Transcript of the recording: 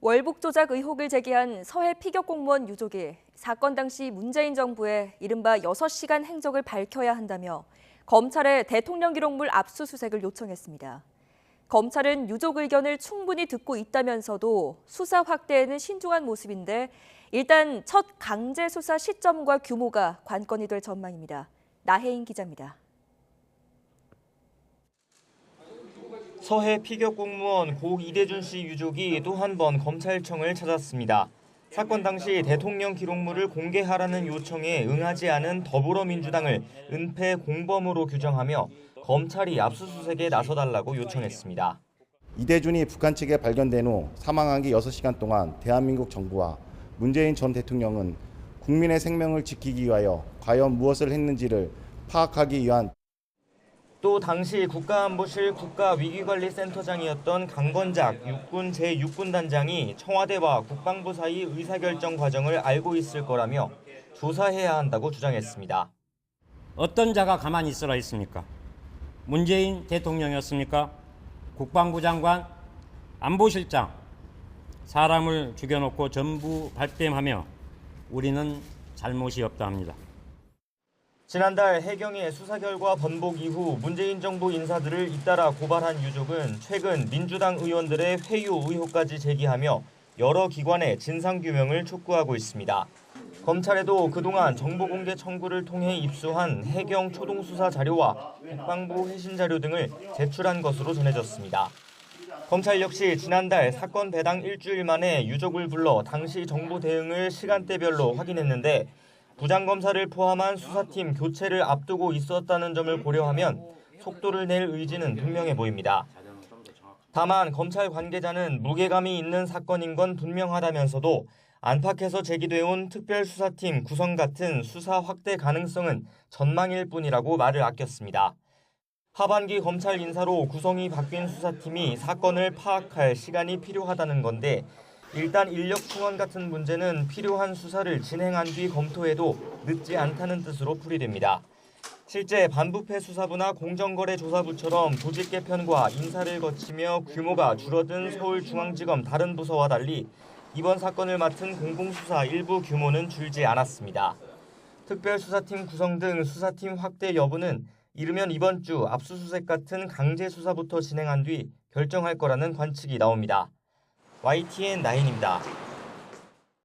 월북 조작 의혹을 제기한 서해 피격 공무원 유족이 사건 당시 문재인 정부의 이른바 6시간 행적을 밝혀야 한다며 검찰에 대통령 기록물 압수수색을 요청했습니다. 검찰은 유족 의견을 충분히 듣고 있다면서도 수사 확대에는 신중한 모습인데 일단 첫 강제 수사 시점과 규모가 관건이 될 전망입니다. 나혜인 기자입니다. 서해 피격 공무원 고 이대준 씨 유족이 또 한 번 검찰청을 찾았습니다. 사건 당시 대통령 기록물을 공개하라는 요청에 응하지 않은 더불어민주당을 은폐 공범으로 규정하며 검찰이 압수수색에 나서달라고 요청했습니다. 이대준이 북한 측에 발견된 후 사망한 게 6시간 동안 대한민국 정부와 문재인 전 대통령은 국민의 생명을 지키기 위하여 과연 무엇을 했는지를 파악하기 위한 또 당시 국가안보실 국가위기관리센터장이었던 강건작 육군 제6군단장이 청와대와 국방부 사이 의사결정 과정을 알고 있을 거라며 조사해야 한다고 주장했습니다. 어떤 자가 가만히 있으라 했습니까? 문재인 대통령이었습니까? 국방부 장관, 안보실장, 사람을 죽여놓고 전부 발뺌하며 우리는 잘못이 없다 합니다. 지난달 해경의 수사 결과 번복 이후 문재인 정부 인사들을 잇따라 고발한 유족은 최근 민주당 의원들의 회유 의혹까지 제기하며 여러 기관의 진상규명을 촉구하고 있습니다. 검찰에도 그동안 정보공개 청구를 통해 입수한 해경 초동수사 자료와 국방부 회신 자료 등을 제출한 것으로 전해졌습니다. 검찰 역시 지난달 사건 배당 일주일 만에 유족을 불러 당시 정보 대응을 시간대별로 확인했는데 부장검사를 포함한 수사팀 교체를 앞두고 있었다는 점을 고려하면 속도를 낼 의지는 분명해 보입니다. 다만 검찰 관계자는 무게감이 있는 사건인 건 분명하다면서도 안팎에서 제기돼온 특별수사팀 구성 같은 수사 확대 가능성은 전망일 뿐이라고 말을 아꼈습니다. 하반기 검찰 인사로 구성이 바뀐 수사팀이 사건을 파악할 시간이 필요하다는 건데 일단 인력 충원 같은 문제는 필요한 수사를 진행한 뒤 검토해도 늦지 않다는 뜻으로 풀이됩니다. 실제 반부패 수사부나 공정거래조사부처럼 조직 개편과 인사를 거치며 규모가 줄어든 서울중앙지검 다른 부서와 달리 이번 사건을 맡은 공공수사 일부 규모는 줄지 않았습니다. 특별수사팀 구성 등 수사팀 확대 여부는 이르면 이번 주 압수수색 같은 강제 수사부터 진행한 뒤 결정할 거라는 관측이 나옵니다. YTN 나인입니다.